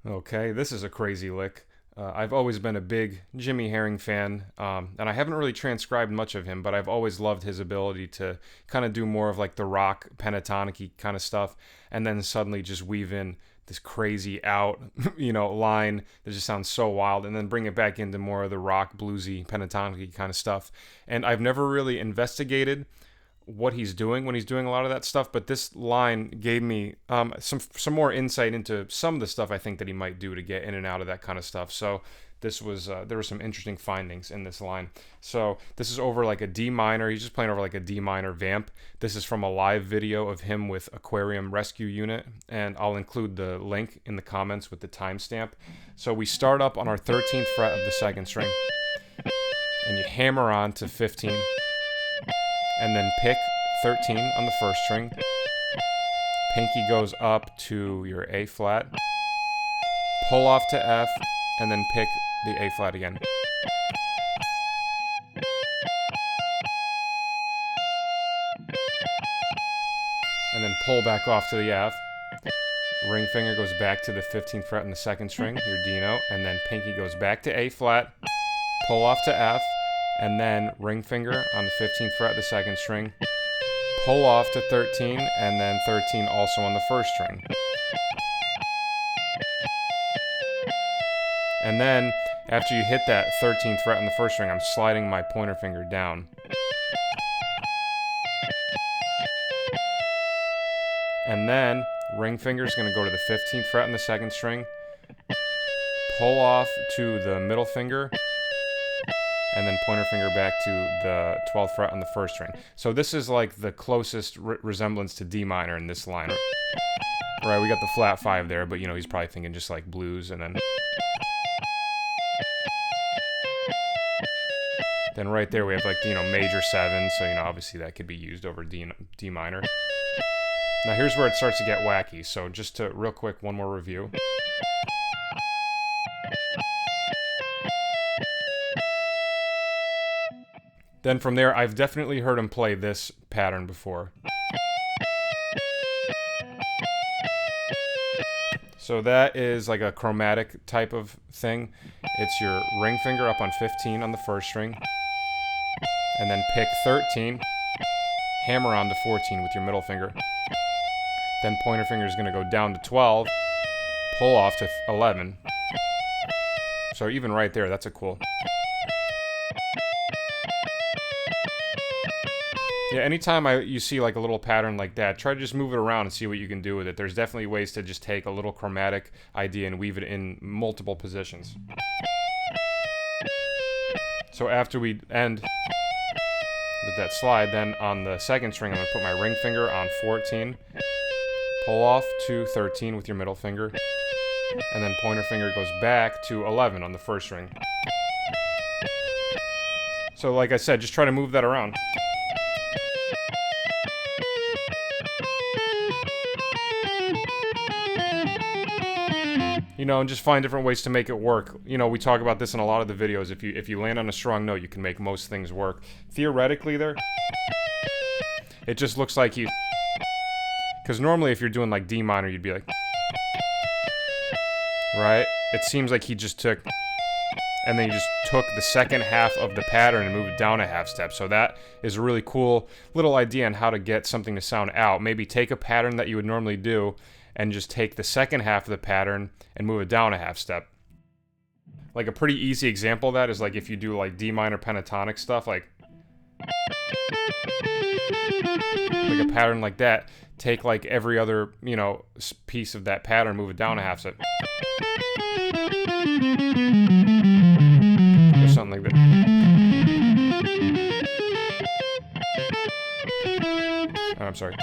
Okay, this is a crazy lick. I've always been a big Jimmy Herring fan, and I haven't really transcribed much of him, but I've always loved his ability to kind of do more of like the rock pentatonic kind of stuff, and then suddenly just weave in this crazy out, line that just sounds so wild, and then bring it back into more of the rock bluesy pentatonic kind of stuff. And I've never really investigated what he's doing when he's doing a lot of that stuff, but this line gave me some more insight into some of the stuff I think that he might do to get in and out of that kind of stuff. So this was there were some interesting findings in this line. So this is over like a D minor. He's just playing over like a D minor vamp. This is from a live video of him with Aquarium Rescue Unit, and I'll include the link in the comments with the timestamp. So we start up on our 13th fret of the second string, and you hammer on to 15. And then pick 13 on the first string. Pinky goes up to your A flat. Pull off to F, and then pick the A flat again. And then pull back off to the F. Ring finger goes back to the 15th fret in the second string, your D note, and then pinky goes back to A flat. Pull off to F, and then ring finger on the 15th fret of the second string, pull off to 13, and then 13 also on the first string. And then after you hit that 13th fret on the first string, I'm sliding my pointer finger down. And then ring finger is going to go to the 15th fret on the second string, pull off to the middle finger, and then pointer finger back to the 12th fret on the first string. So this is like the closest resemblance to D minor in this line. Right, we got the flat 5 there, but he's probably thinking just like blues, and then right there we have like the major 7, so obviously that could be used over D minor. Now here's where it starts to get wacky, so just to real quick, one more review. Then from there, I've definitely heard him play this pattern before. So that is like a chromatic type of thing. It's your ring finger up on 15 on the first string, and then pick 13, hammer on to 14 with your middle finger. Then pointer finger is going to go down to 12, pull off to 11. So even right there, that's a cool. Yeah, anytime you see like a little pattern like that, try to just move it around and see what you can do with it. There's definitely ways to just take a little chromatic idea and weave it in multiple positions. So after we end with that slide, then on the second string, I'm going to put my ring finger on 14, pull off to 13 with your middle finger, and then pointer finger goes back to 11 on the first string. So like I said, just try to move that around. And just find different ways to make it work. We talk about this in a lot of the videos. If you land on a strong note, you can make most things work. Theoretically, it just looks like because normally if you're doing like D minor, you'd be like, right? It seems like he just took, and then he just took the second half of the pattern and moved it down a half step. So that is a really cool little idea on how to get something to sound out. Maybe take a pattern that you would normally do and just take the second half of the pattern and move it down a half step. Like a pretty easy example of that is like if you do like D minor pentatonic stuff, like a pattern like that, take like every other, piece of that pattern, move it down a half step. Or something like that. Oh, I'm sorry.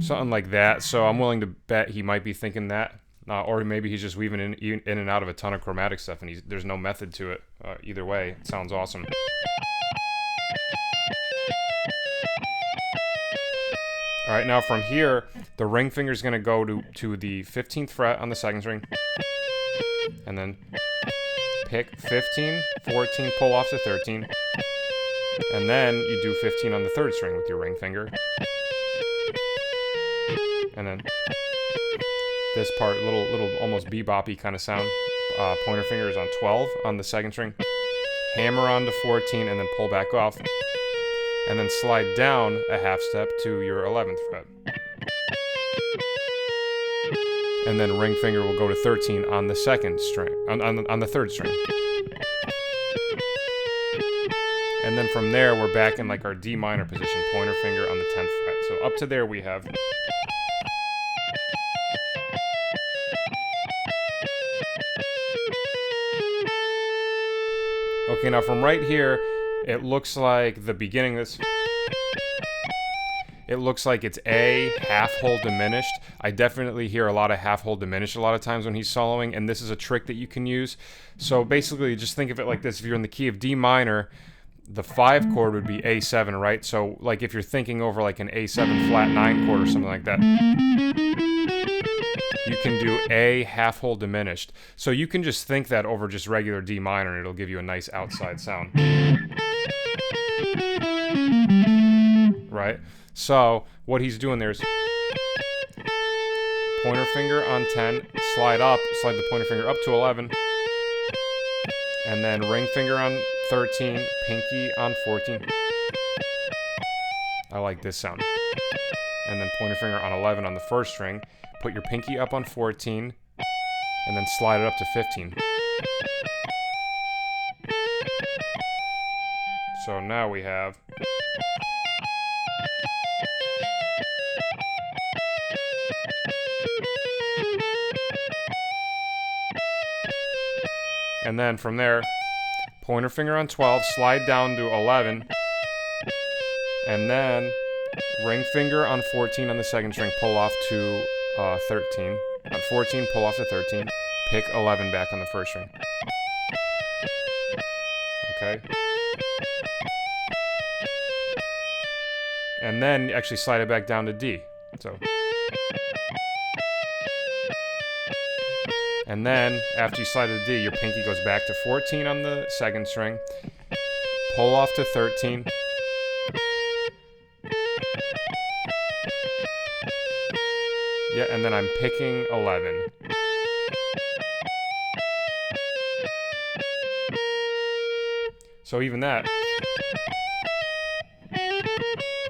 Something like that. So I'm willing to bet he might be thinking that. Or maybe he's just weaving in and out of a ton of chromatic stuff, and there's no method to it. Either way, it sounds awesome. All right, now from here, the ring finger is going to go to the 15th fret on the second string, and then pick 15, 14, pull off to 13, and then you do 15 on the third string with your ring finger, and then this part, little almost bebop-y kind of sound. Pointer finger is on 12 on the second string. Hammer onto 14 and then pull back off. And then slide down a half step to your 11th fret. And then ring finger will go to 13 on the second string, on the third string. And then from there, we're back in like our D minor position, pointer finger on the 10th fret. So up to there we have. Okay, now from right here, it looks like the beginning of this. It looks like it's A, half hold diminished. I definitely hear a lot of half hold diminished a lot of times when he's soloing, and this is a trick that you can use. So basically, just think of it like this. If you're in the key of D minor, the 5 chord would be A7, right? So like if you're thinking over like an A7 flat 9 chord or something like that, you can do A, half hold diminished. So you can just think that over just regular D minor, and it'll give you a nice outside sound. Right? So what he's doing there is pointer finger on 10, slide the pointer finger up to 11, and then ring finger on 13, pinky on 14. I like this sound. And then pointer finger on 11 on the first string, put your pinky up on 14, and then slide it up to 15. So now we have. And then from there, pointer finger on 12, slide down to 11, and then ring finger on 14 on the second string, pull off to 13. On 14, pull off to 13, pick 11 back on the first string. Okay. And then actually slide it back down to D. So. And then, after you slide to the D, your pinky goes back to 14 on the second string, pull off to 13, yeah, and then I'm picking 11. So even that,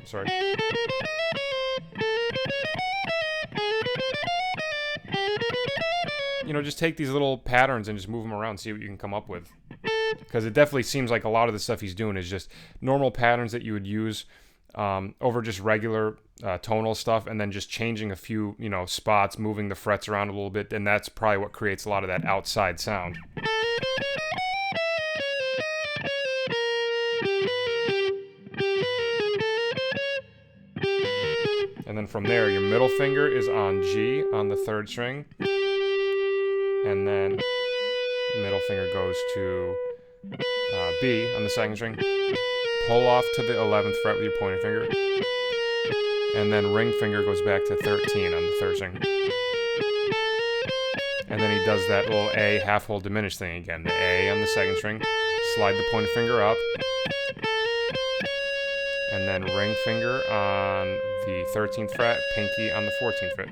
sorry. You know, just take these little patterns and just move them around, see what you can come up with. Because it definitely seems like a lot of the stuff he's doing is just normal patterns that you would use over just regular tonal stuff, and then just changing a few, you know, spots, moving the frets around a little bit, and that's probably what creates a lot of that outside sound. And then from there, your middle finger is on G on the third string. And then middle finger goes to B on the second string. Pull off to the 11th fret with your pointer finger. And then ring finger goes back to 13 on the third string. And then he does that little A half hold diminished thing again. The A on the second string. Slide the pointer finger up. And then ring finger on the 13th fret, pinky on the 14th fret.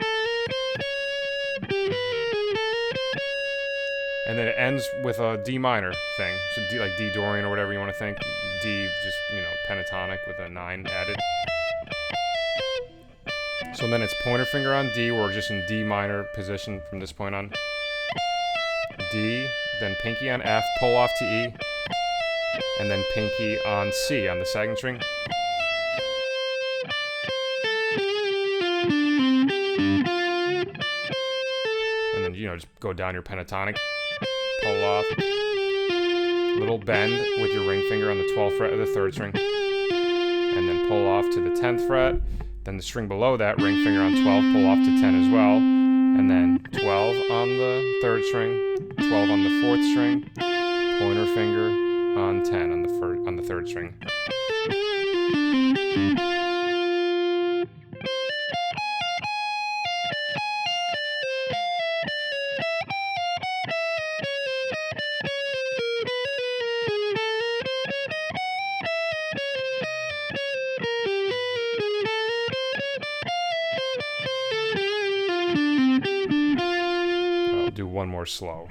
And then it ends with a D minor thing. So D, like D Dorian or whatever you want to think. D, just, you know, pentatonic with a 9 added. So then it's pointer finger on D. We're just in D minor position from this point on. D, then pinky on F, pull off to E. And then pinky on C on the second string. And then, you know, just go down your pentatonic. Pull off, little bend with your ring finger on the 12th fret of the third string, and then pull off to the 10th fret, then the string below that, ring finger on 12, pull off to 10 as well, and then 12 on the third string, 12 on the fourth string, pointer finger on 10 on the third string. slow.